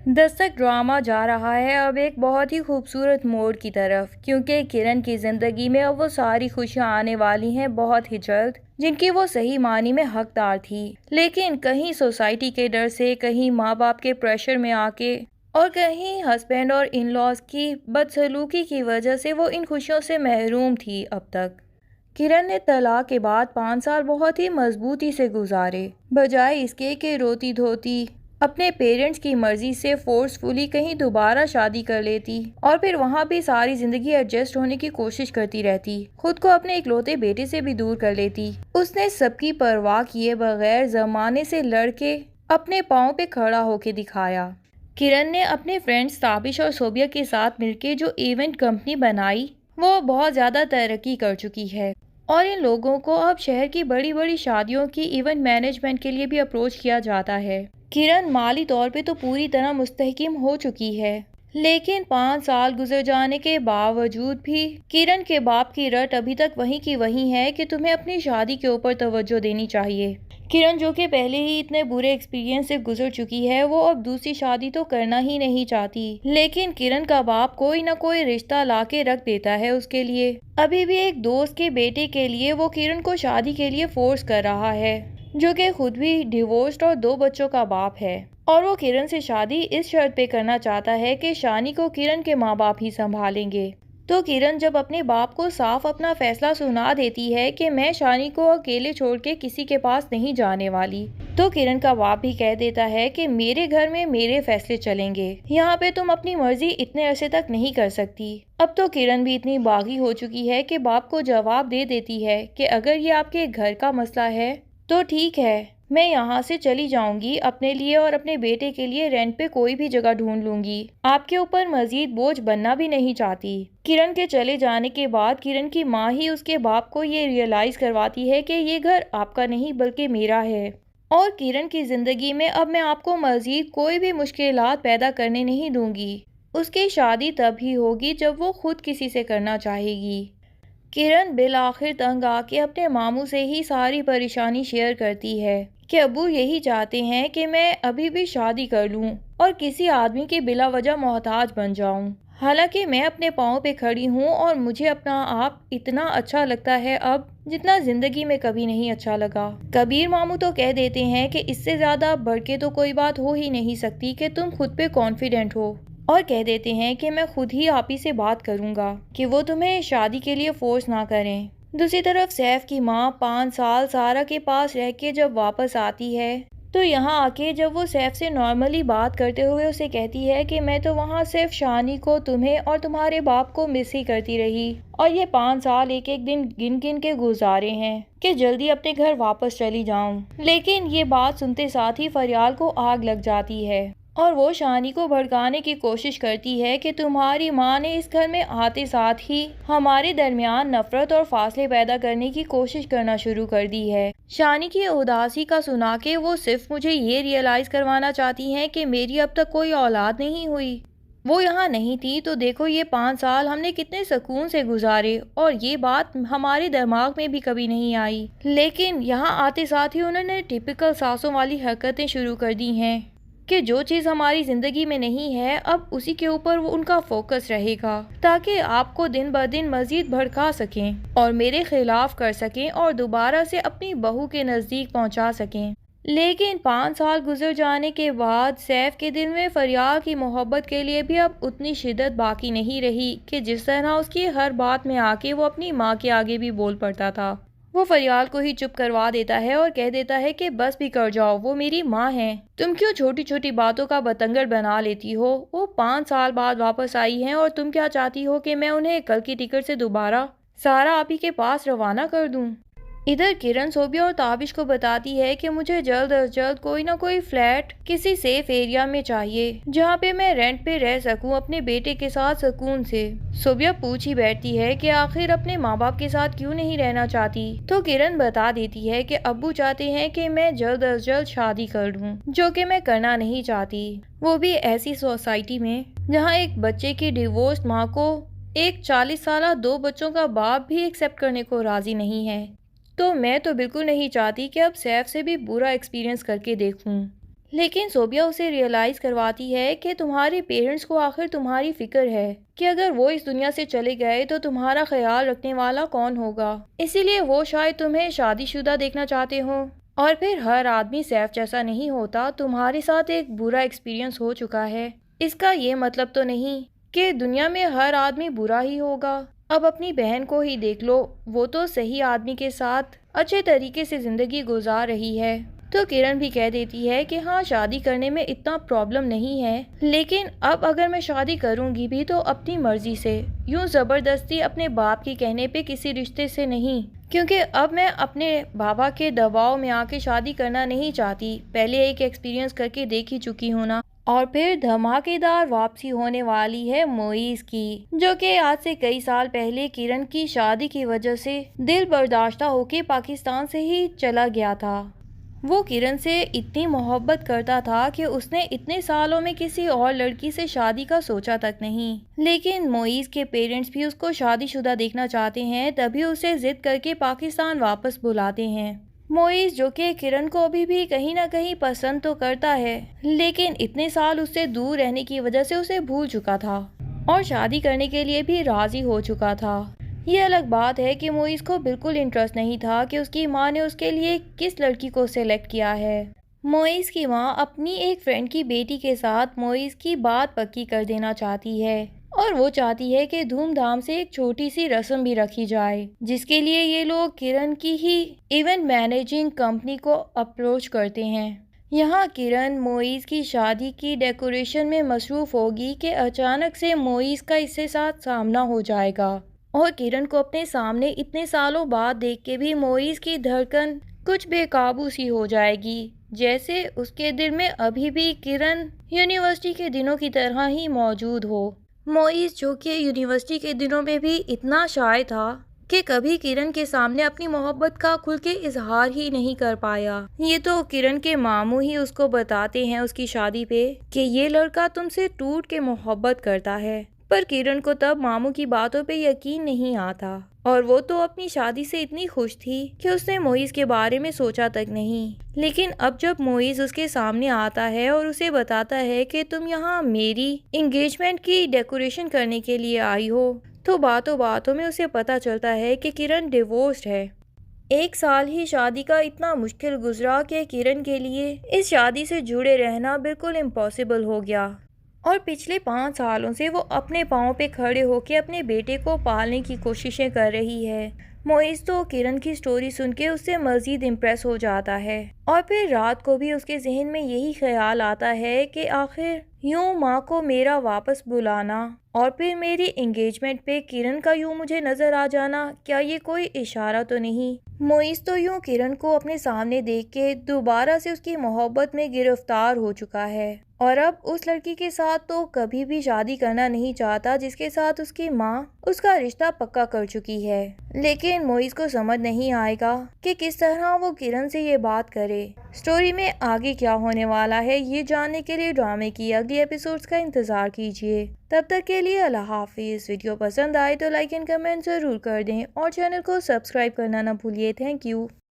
Dastak drama जा रहा है अब एक बहुत ही खूबसूरत मोड़ की तरफ, क्योंकि किरण की जिंदगी में अब वो सारी खुशियां आने वाली हैं बहुत ही जल्द, जिनकी वो सही मानी में हकदार थी। लेकिन कहीं सोसाइटी के डर से, कहीं माँ बाप के प्रेशर में आके, और कहीं हस्बैंड और इन लॉज की बदसलूकी की वजह से वो इन खुशियों से महरूम थी। अब तक किरण ने तलाक के बाद 5 साल बहुत ही मजबूती से गुजारे, बजाय इसके कि रोती धोती अपने पेरेंट्स की मर्जी से फोर्सफुली कहीं दोबारा शादी कर लेती और फिर वहां भी सारी जिंदगी एडजस्ट होने की कोशिश करती रहती, खुद को अपने इकलौते बेटे से भी दूर कर लेती। उसने सबकी परवाह किए बगैर जमाने से लड़के अपने पाँव पे खड़ा होके दिखाया। किरण ने अपने फ्रेंड्स ताबिश और सोबिया के साथ मिलकर जो इवेंट कंपनी बनाई वो बहुत ज़्यादा तरक्की कर चुकी है, और इन लोगों को अब शहर की बड़ी बड़ी शादियों की इवेंट मैनेजमेंट के लिए भी अप्रोच किया जाता है। किरण माली तौर पे तो पूरी तरह मुस्तहकिम हो चुकी है, लेकिन 5 साल गुजर जाने के बावजूद भी किरण के बाप की रट अभी तक वहीं की वहीं है कि तुम्हें अपनी शादी के ऊपर तवज्जो देनी चाहिए। किरण, जो कि पहले ही इतने बुरे एक्सपीरियंस से गुजर चुकी है, वो अब दूसरी शादी तो करना ही नहीं चाहती, लेकिन किरण का बाप कोई ना कोई रिश्ता लाके रख देता है उसके लिए। अभी भी एक दोस्त के बेटे के लिए वो किरण को शादी के लिए फोर्स कर रहा है, जो कि खुद भी डिवोर्स्ड और 2 बच्चों का बाप है, और वो किरण से शादी इस शर्त पे करना चाहता है कि शानी को किरण के माँ बाप ही संभालेंगे। तो किरण जब अपने बाप को साफ अपना फैसला सुना देती है कि मैं शानी को अकेले छोड़ के किसी के पास नहीं जाने वाली, तो किरण का बाप भी कह देता है कि मेरे घर में मेरे फैसले चलेंगे, यहाँ पे तुम अपनी मर्जी इतने अरसे तक नहीं कर सकती। अब तो किरण भी इतनी बागी हो चुकी है कि बाप को जवाब दे देती है कि अगर ये आपके घर का मसला है तो ठीक है, मैं यहाँ से चली जाऊंगी, अपने लिए और अपने बेटे के लिए रेंट पे कोई भी जगह ढूंढ लूंगी, आपके ऊपर मजीद बोझ बनना भी नहीं चाहती। किरण के चले जाने के बाद किरण की माँ ही उसके बाप को ये रियलाइज करवाती है कि ये घर आपका नहीं बल्कि मेरा है, और किरण की जिंदगी में अब मैं आपको मजीद कोई भी मुश्किलात पैदा करने नहीं दूंगी। उसकी शादी तब ही होगी जब वो खुद किसी से करना चाहेगी। किरण बिल आखिर तंग आके अपने मामू से ही सारी परेशानी शेयर करती है कि अब्बू यही चाहते हैं कि मैं अभी भी शादी कर लूं और किसी आदमी के बिला वजह मोहताज बन जाऊं। हालांकि मैं अपने पाँव पे खड़ी हूं और मुझे अपना आप इतना अच्छा लगता है अब जितना जिंदगी में कभी नहीं अच्छा लगा। कबीर मामू तो कह देते हैं कि इससे ज्यादा बढ़ के तो कोई बात हो ही नहीं सकती कि तुम खुद पे कॉन्फिडेंट हो, और कह देते हैं कि मैं खुद ही आप ही से बात करूंगा कि वो तुम्हें शादी के लिए फोर्स ना करें। दूसरी तरफ सैफ की माँ 5 साल सारा के पास रह के जब वापस आती है, तो यहाँ आके जब वो सैफ से नॉर्मली बात करते हुए उसे कहती है कि मैं तो वहाँ सिर्फ शानी को, तुम्हें और तुम्हारे बाप को मिस ही करती रही, और ये 5 साल एक एक दिन गिन गिन के गुजारे हैं कि जल्दी अपने घर वापस चली जाऊं। लेकिन ये बात सुनते साथ ही फरियाल को आग लग जाती है और वो शानी को भड़काने की कोशिश करती है कि तुम्हारी माँ ने इस घर में आते साथ ही हमारे दरमियान नफरत और फासले पैदा करने की कोशिश करना शुरू कर दी है। शानी की उदासी का सुना के वो सिर्फ मुझे ये रियलाइज करवाना चाहती हैं कि मेरी अब तक कोई औलाद नहीं हुई। वो यहाँ नहीं थी तो देखो ये 5 साल हमने कितने सुकून से गुजारे, और ये बात हमारे दिमाग में भी कभी नहीं आई, लेकिन यहाँ आते साथ ही उन्होंने टिपिकल सासों वाली हरकतें शुरू कर दी हैं कि जो चीज़ हमारी ज़िंदगी में नहीं है अब उसी के ऊपर वो उनका फोकस रहेगा, ताकि आपको दिन ब दिन मज़ीद भड़का सकें और मेरे खिलाफ कर सकें और दोबारा से अपनी बहू के नज़दीक पहुंचा सकें। लेकिन 5 साल गुजर जाने के बाद सैफ के दिल में फरियाल की मोहब्बत के लिए भी अब उतनी शिद्दत बाकी नहीं रही कि जिस तरह उसकी हर बात में आके वो अपनी माँ के आगे भी बोल पड़ता था। वो फरियाल को ही चुप करवा देता है और कह देता है कि बस भी कर जाओ, वो मेरी माँ है, तुम क्यों छोटी छोटी बातों का बतंगड़ बना लेती हो। वो 5 साल बाद वापस आई हैं और तुम क्या चाहती हो कि मैं उन्हें कल की टिकट से दोबारा सारा आप ही के पास रवाना कर दूं। इधर किरण सोबिया और ताबिश को बताती है कि मुझे जल्द अज जल्द कोई ना कोई फ्लैट किसी सेफ एरिया में चाहिए जहाँ पे मैं रेंट पे रह सकूँ अपने बेटे के साथ सुकून से। सोबिया पूछ ही बैठती है कि आखिर अपने माँ बाप के साथ क्यों नहीं रहना चाहती, तो किरण बता देती है कि अब्बू चाहते हैं कि मैं जल्द अज जल्द शादी कर लूँ, जो कि मैं करना नहीं चाहती, वो भी ऐसी सोसाइटी में जहाँ एक बच्चे की डिवोर्स माँ को एक 40 साल 2 बच्चों का बाप भी एक्सेप्ट करने को राजी नहीं है। तो मैं तो बिल्कुल नहीं चाहती कि अब सैफ से भी बुरा एक्सपीरियंस करके देखूं। लेकिन सोबिया उसे रियलाइज करवाती है कि तुम्हारे पेरेंट्स को आखिर तुम्हारी फिक्र है कि अगर वो इस दुनिया से चले गए तो तुम्हारा ख्याल रखने वाला कौन होगा। इसीलिए वो शायद तुम्हें शादीशुदा देखना चाहते हो। और फिर हर आदमी सैफ जैसा नहीं होता, तुम्हारे साथ एक बुरा एक्सपीरियंस हो चुका है। इसका ये मतलब तो नहीं कि दुनिया में हर आदमी बुरा ही होगा। अब अपनी बहन को ही देख लो, वो तो सही आदमी के साथ अच्छे तरीके से जिंदगी गुजार रही है। तो किरण भी कह देती है कि हाँ, शादी करने में इतना प्रॉब्लम नहीं है, लेकिन अब अगर मैं शादी करूंगी भी तो अपनी मर्जी से, यूं जबरदस्ती अपने बाप के कहने पे किसी रिश्ते से नहीं, क्योंकि अब मैं अपने बाबा के दबाव में आके शादी करना नहीं चाहती। पहले एक एक्सपीरियंस करके देख ही चुकी हूँ ना। और फिर धमाकेदार वापसी होने वाली है मोइज की, जो कि आज से कई साल पहले किरण की शादी की वजह से दिल बर्दाश्ता होके पाकिस्तान से ही चला गया था। वो किरण से इतनी मोहब्बत करता था कि उसने इतने सालों में किसी और लड़की से शादी का सोचा तक नहीं। लेकिन मोइज के पेरेंट्स भी उसको शादीशुदा देखना चाहते हैं, तभी उसे जिद करके पाकिस्तान वापस बुलाते हैं। मोइज, जो कि किरण को अभी भी कहीं ना कहीं पसंद तो करता है, लेकिन इतने साल उससे दूर रहने की वजह से उसे भूल चुका था और शादी करने के लिए भी राजी हो चुका था। ये अलग बात है कि मोइज को बिल्कुल इंटरेस्ट नहीं था कि उसकी माँ ने उसके लिए किस लड़की को सेलेक्ट किया है। मोइज की माँ अपनी एक फ्रेंड की बेटी के साथ मोइज की बात पक्की कर देना चाहती है और वो चाहती है कि धूमधाम से एक छोटी सी रस्म भी रखी जाए, जिसके लिए ये लोग किरण की ही इवेंट मैनेजिंग कंपनी को अप्रोच करते हैं। यहाँ किरण मोइज की शादी की डेकोरेशन में मसरूफ होगी कि अचानक से मोइज का इससे साथ सामना हो जाएगा और किरण को अपने सामने इतने सालों बाद देख के भी मोइज की धड़कन कुछ बेकाबू सी हो जाएगी, जैसे उसके दिल में अभी भी किरण यूनिवर्सिटी के दिनों की तरह ही मौजूद हो। मोइज, जो कि यूनिवर्सिटी के दिनों में भी इतना शाय था कि कभी किरण के सामने अपनी मोहब्बत का खुल के इजहार ही नहीं कर पाया। ये तो किरण के मामू ही उसको बताते हैं उसकी शादी पे कि ये लड़का तुमसे टूट के मोहब्बत करता है, पर किरण को तब मामू की बातों पे यकीन नहीं आता और वो तो अपनी शादी से इतनी खुश थी कि उसने मोइज के बारे में सोचा तक नहीं। लेकिन अब जब मोइज उसके सामने आता है और उसे बताता है कि तुम यहाँ मेरी एंगेजमेंट की डेकोरेशन करने के लिए आई हो, तो बातों बातों में उसे पता चलता है कि किरण डिवोर्स्ड है। एक साल ही शादी का इतना मुश्किल गुजरा कि किरण के लिए इस शादी से जुड़े रहना बिल्कुल इम्पॉसिबल हो गया और पिछले 5 सालों से वो अपने पाँव पे खड़े होकर अपने बेटे को पालने की कोशिशें कर रही है। मोइज तो किरण की स्टोरी सुन के उससे मज़ीद इम्प्रेस हो जाता है और फिर रात को भी उसके जहन में यही ख्याल आता है कि आखिर यूं माँ को मेरा वापस बुलाना और फिर मेरी एंगेजमेंट पे किरण का यूं मुझे नजर आ जाना, क्या ये कोई इशारा तो नहीं। मोइज तो यूं किरण को अपने सामने देख के दोबारा से उसकी मोहब्बत में गिरफ्तार हो चुका है और अब उस लड़की के साथ तो कभी भी शादी करना नहीं चाहता जिसके साथ उसकी माँ उसका रिश्ता पक्का कर चुकी है। लेकिन मोइज को समझ नहीं आएगा कि किस तरह वो किरण से ये बात करे। स्टोरी में आगे क्या होने वाला है, ये जानने के लिए ड्रामे की अगली एपिसोड्स का इंतजार कीजिए। तब तक के लिए अल्लाह हाफिज। वीडियो पसंद आए तो लाइक एंड कमेंट जरूर कर दें और चैनल को सब्सक्राइब करना ना भूलिए। Thank you.